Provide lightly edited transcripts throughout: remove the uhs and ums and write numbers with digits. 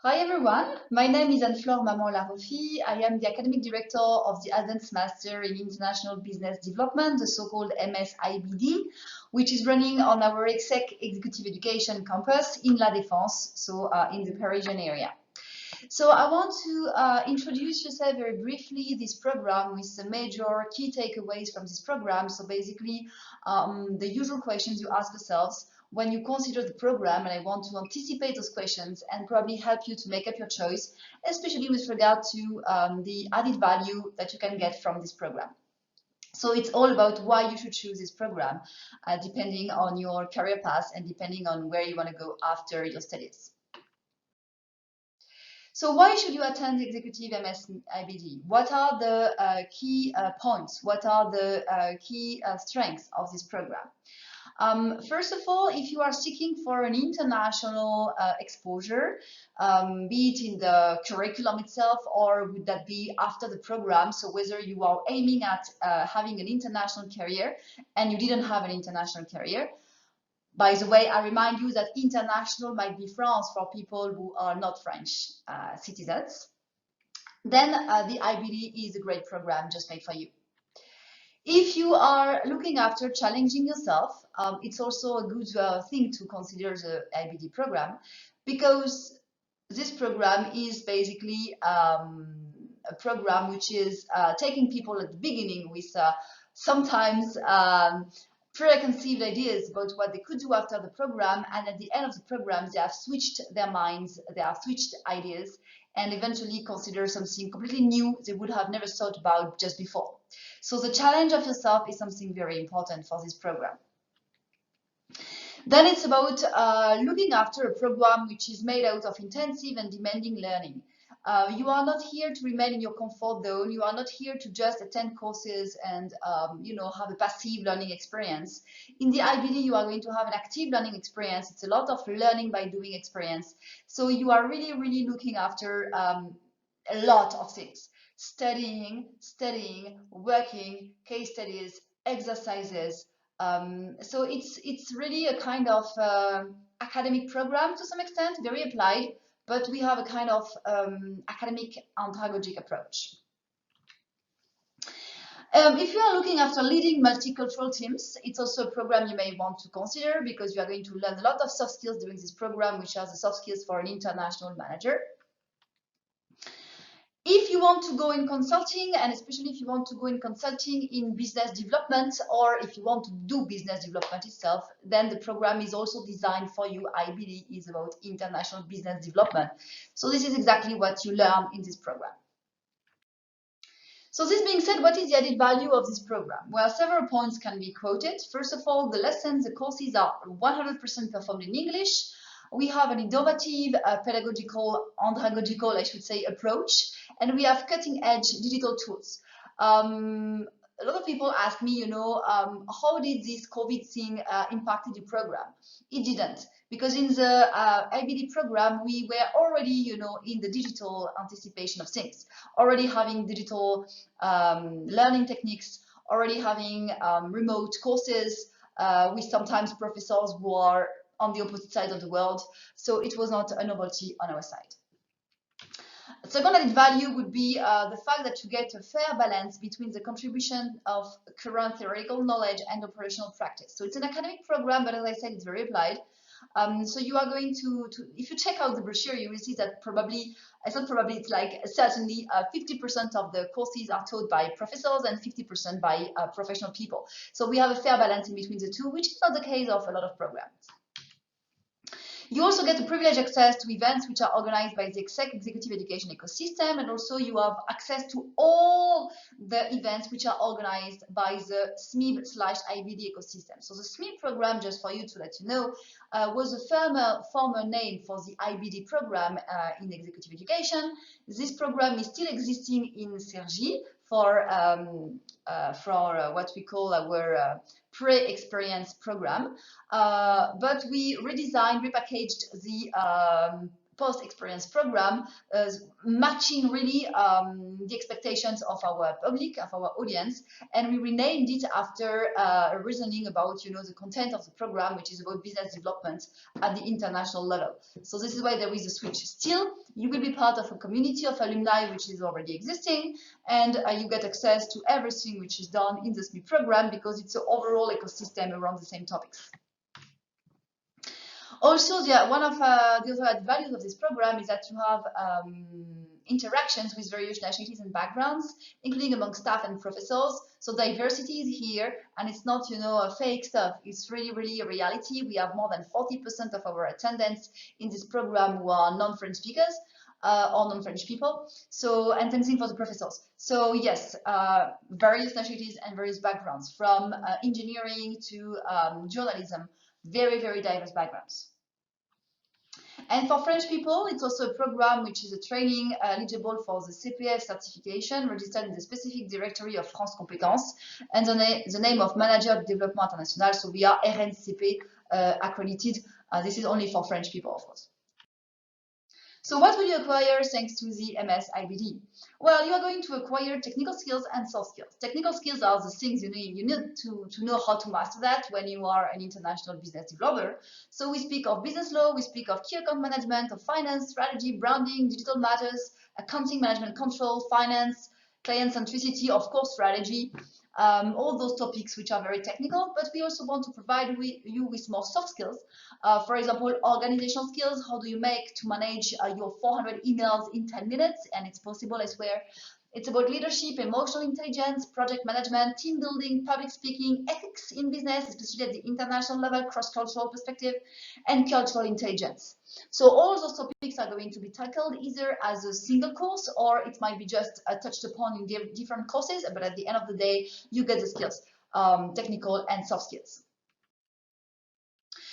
Hi everyone, my name is Anne-Flore I am the Academic Director of the Advanced Master in International Business Development, the so-called MS IBD, which is running on our ESSEC Executive Education campus in La Défense, in the Parisian area. So I want to introduce yourself very briefly this program with the major key takeaways from this program. So basically, the usual questions you ask yourselves when you consider the program, and I want to anticipate those questions and probably help you to make up your choice, especially with regard to the added value that you can get from this program. So it's all about why you should choose this program, depending on your career path and depending on where you want to go after your studies. So why should you attend Executive MS IBD? What are the key points? What are the key strengths of this program? First of all, if you are seeking for an international exposure, be it in the curriculum itself or would that be after the program, so whether you are aiming at having an international career and you didn't have an international career. By the way, I remind you that international might be France for people who are not French citizens. Then the IBD is a great program just made for you. If you are looking after challenging yourself, it's also a good thing to consider the IBD program, because this program is basically a program which is taking people at the beginning with sometimes preconceived ideas about what they could do after the program, and at the end of the program they have switched their minds, they have switched ideas, and eventually consider something completely new they would have never thought about just before. So the challenge of yourself is something very important for this program. Then it's about looking after a program which is made out of intensive and demanding learning. You are not here to remain in your comfort zone. You are not here to just attend courses and have a passive learning experience. In the IBD, you are going to have an active learning experience. It's a lot of learning by doing experience. So you are really, really looking after a lot of things. Studying, working, case studies, exercises. So it's really a kind of academic program to some extent, very applied, but we have a kind of academic andragogic approach. If you are looking after leading multicultural teams, it's also a program you may want to consider, because you are going to learn a lot of soft skills during this program, which are the soft skills for an international manager. If you want to go in consulting, and especially if you want to go in consulting in business development, or if you want to do business development itself, then the program is also designed for you. IBD is about international business development. So this is exactly what you learn in this program. So this being said, what is the added value of this program? Well, several points can be quoted. First of all, the lessons, the courses are 100% performed in English. We have an innovative, pedagogical, andragogical, I should say, approach, and we have cutting-edge digital tools. A lot of people ask me, how did this COVID thing impacted the program? It didn't, because in the IBD program, we were already, in the digital anticipation of things, already having digital learning techniques, already having remote courses with sometimes professors who are on the opposite side of the world. So it was not a novelty on our side. Second added value would be the fact that you get a fair balance between the contribution of current theoretical knowledge and operational practice. So it's an academic program, but as I said, it's very applied. So you are going to, if you check out the brochure, you will see that probably, it's not probably, it's like certainly 50% of the courses are taught by professors and 50% by professional people. So we have a fair balance in between the two, which is not the case of a lot of programs. You also get a privileged access to events which are organized by the ESSEC Executive Education ecosystem, and also you have access to all the events which are organized by the SMIB/IBD ecosystem. So the SMIB program, just for you to let you know, was a former name for the IBD program in executive education. This program is still existing in Cergy for what we call our pre-experience program, but we redesigned, repackaged the post-experience program, matching really the expectations of our public, of our audience, and we renamed it after reasoning about, you know, the content of the program, which is about business development at the international level. So this is why there is a switch. Still, you will be part of a community of alumni which is already existing, and you get access to everything which is done in the SME program because it's an overall ecosystem around the same topics. Also, one of the other values of this program is that you have interactions with various nationalities and backgrounds, including among staff and professors. So diversity is here, and it's not, you know, fake stuff. It's really a reality. We have more than 40% of our attendants in this program who are non-French speakers or non-French people. So, and same thing for the professors. So yes, various nationalities and various backgrounds, from engineering to journalism, very diverse backgrounds. And for French people, it's also a program which is a training eligible for the CPF certification, registered in the specific directory of France Compétences, and the name of Manager Développement International. So we are RNCP accredited. This is only for French people, of course. So what will you acquire thanks to the MS IBD? Well, you are going to acquire technical skills and soft skills. Technical skills are the things you need to know how to master that when you are an international business developer. So we speak of business law, we speak of key account management, of finance, strategy, branding, digital matters, accounting management control, finance, client centricity, of course, strategy. All those topics which are very technical, but we also want to provide you with more soft skills. For example, organizational skills. How do you make to manage your 400 emails in 10 minutes? And it's possible, I swear. It's about leadership, emotional intelligence, project management, team building, public speaking, ethics in business, especially at the international level, cross-cultural perspective, and cultural intelligence. So all those topics are going to be tackled either as a single course, or it might be just touched upon in different courses, but at the end of the day, you get the skills, technical and soft skills.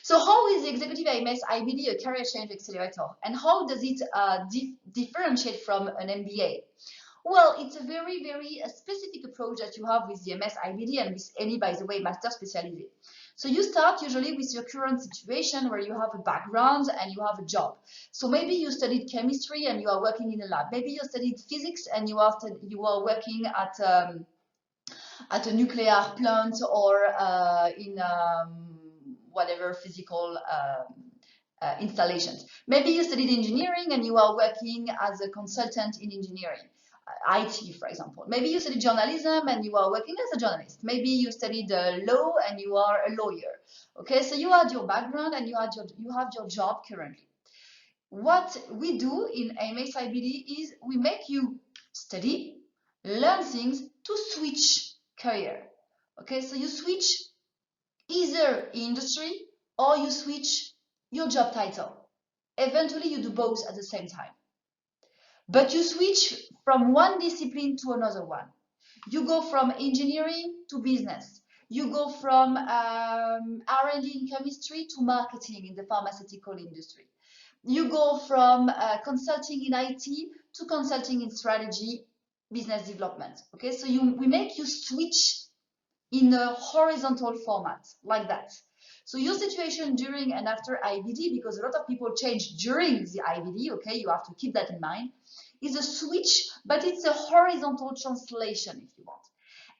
So how is the Executive MS IBD a career change accelerator? And how does it differentiate from an MBA? Well, it's a very specific approach that you have with the MS IBD and with any, by the way, master specialisé. So you start usually with your current situation where you have a background and you have a job. So maybe you studied chemistry and you are working in a lab. Maybe you studied physics and you are working at a nuclear plant or in whatever physical installations. Maybe you studied engineering and you are working as a consultant in engineering. IT, for example. Maybe you studied journalism and you are working as a journalist. Maybe you studied law and you are a lawyer. Okay, so you had your background and you have your job currently. What we do in MS IBD is we make you study, learn things to switch career. Okay, so you switch either industry or you switch your job title. Eventually, you do both at the same time. But you switch from one discipline to another one. You go from engineering to business. You go from R&D in chemistry to marketing in the pharmaceutical industry. You go from consulting in IT to consulting in strategy, business development. Okay, so we make you switch in a horizontal format like that. So your situation during and after IBD, because a lot of people change during the IBD, okay, you have to keep that in mind, is a switch, but it's a horizontal translation if you want.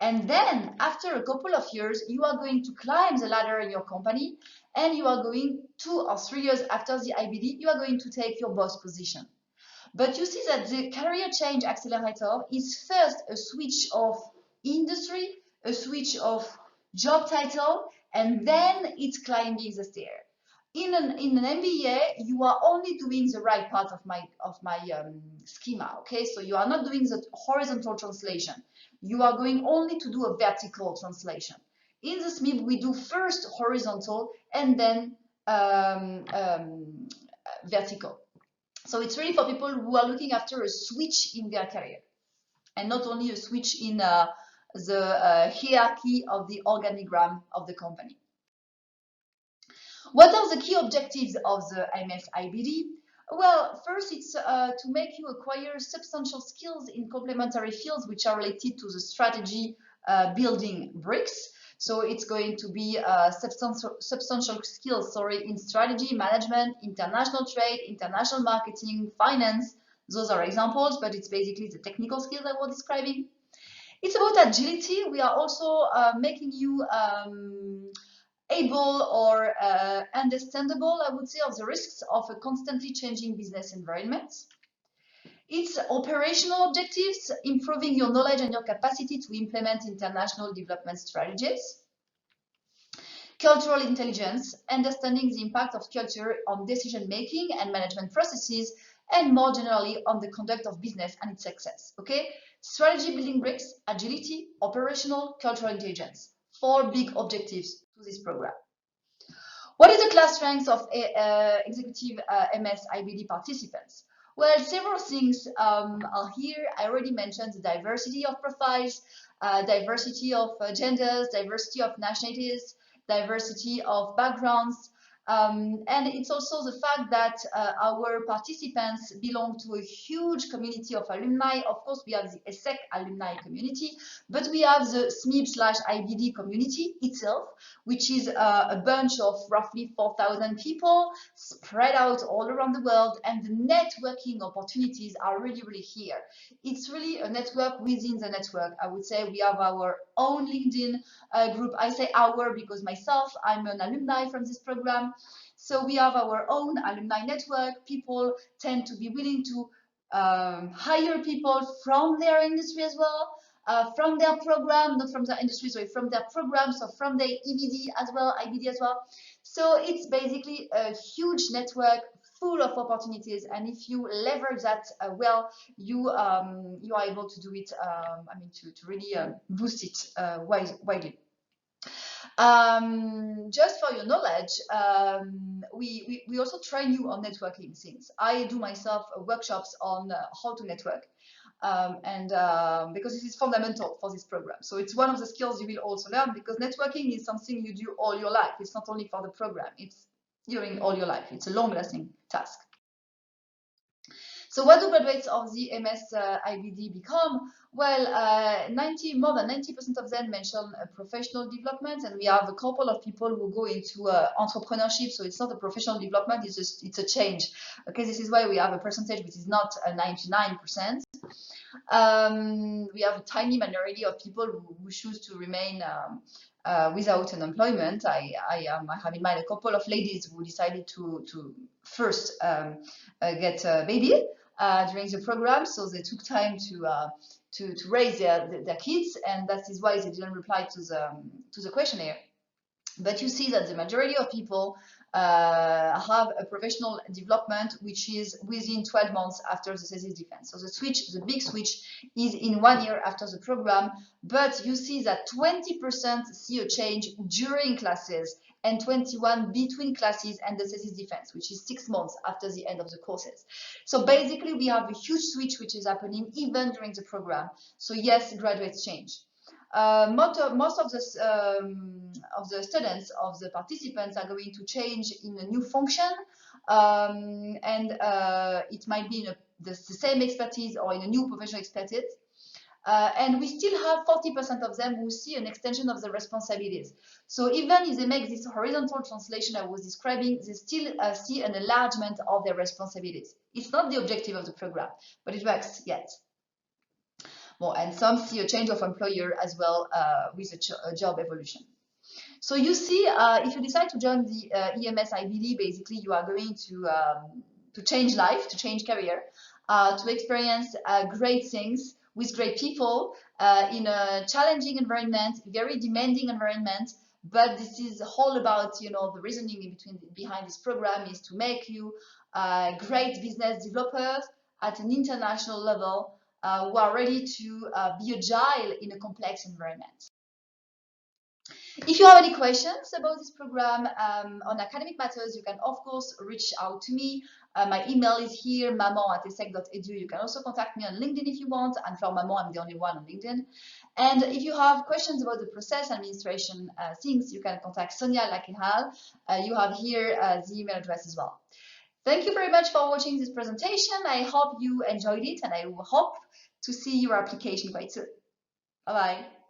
And then after a couple of years, you are going to climb the ladder in your company, and you are going 2 or 3 years after the IBD, you are going to take your boss position. But you see that the career change accelerator is first a switch of industry, a switch of job title, and then it's climbing the stair. In an MBA, you are only doing the right part of my schema, okay? So you are not doing the horizontal translation. You are going only to do a vertical translation. In the SMIB, we do first horizontal and then vertical. So it's really for people who are looking after a switch in their career and not only a switch in the hierarchy of the organigram of the company. What are the key objectives of the MS IBD? Well, first it's to make you acquire substantial skills in complementary fields which are related to the strategy building bricks. So it's going to be substantial skills, in strategy, management, international trade, international marketing, finance. Those are examples, but it's basically the technical skills that we're describing. It's about agility. We are also making you able or understandable, I would say, of the risks of a constantly changing business environment. It's operational objectives, improving your knowledge and your capacity to implement international development strategies. Cultural intelligence, understanding the impact of culture on decision-making and management processes, and more generally on the conduct of business and its success. Okay, strategy building bricks, agility, operational, cultural intelligence. 4 big objectives to this program. What is the class strength of Executive MS IBD participants? Well, several things are here. I already mentioned the diversity of profiles, diversity of genders, diversity of nationalities, diversity of backgrounds, and it's also the fact that our participants belong to a huge community of alumni. Of course, we have the ESSEC alumni community, but we have the SMIB/IBD community itself, which is a bunch of roughly 4,000 people spread out all around the world, and the networking opportunities are really here. It's really a network within the network. I would say we have our own LinkedIn group. I say our because myself, I'm an alumni from this program. So we have our own alumni network. People tend to be willing to hire people from their industry as well, from their program, not from their industry, sorry, from their program, so from their EBD as well, IBD as well. So it's basically a huge network full of opportunities, and if you leverage that well, you are able to do it. I mean, to really boost it widely. Just for your knowledge, we also train you on networking things. I do myself workshops on how to network, because this is fundamental for this program. So it's one of the skills you will also learn, because networking is something you do all your life. It's not only for the program, it's during all your life. It's a long-lasting task. So what do graduates of the MS IBD become? Well, more than 90% of them mention professional development, and we have a couple of people who go into entrepreneurship. So it's not a professional development; it's a change. Okay, this is why we have a percentage which is not 99%. We have a tiny minority of people who choose to remain without an employment. I have in mind a couple of ladies who decided to first get a baby during the program, so they took time to raise their kids, and that is why they didn't reply to the questionnaire. But you see that the majority of people have a professional development which is within 12 months after the thesis defense. So the big switch is in 1 year after the program, but you see that 20% see a change during classes and 21 between classes and the thesis defense, which is 6 months after the end of the courses. So basically we have a huge switch which is happening even during the program. So yes, graduates change. Most of the students, of the participants, are going to change in a new function, and it might be in the same expertise or in a new professional expertise. And we still have 40% of them who see an extension of the responsibilities. So even if they make this horizontal translation I was describing, they still see an enlargement of their responsibilities. It's not the objective of the program, but it works yet. Well, and some see a change of employer as well with a job evolution. So you see, if you decide to join the EMS IBD, basically you are going to change life, to change career, to experience great things with great people in a challenging environment, very demanding environment. But this is all about, the reasoning behind this program is to make you great business developers at an international level, who are ready to be agile in a complex environment. If you have any questions about this program on academic matters, you can of course reach out to me. My email is here, maman@essec.edu. You can also contact me on LinkedIn if you want. Anne-Flore Maman, I'm the only one on LinkedIn. And if you have questions about the process administration things, you can contact Sonia Lakehal. You have here the email address as well. Thank you very much for watching this presentation. I hope you enjoyed it, and I hope to see your application quite soon. Bye-bye.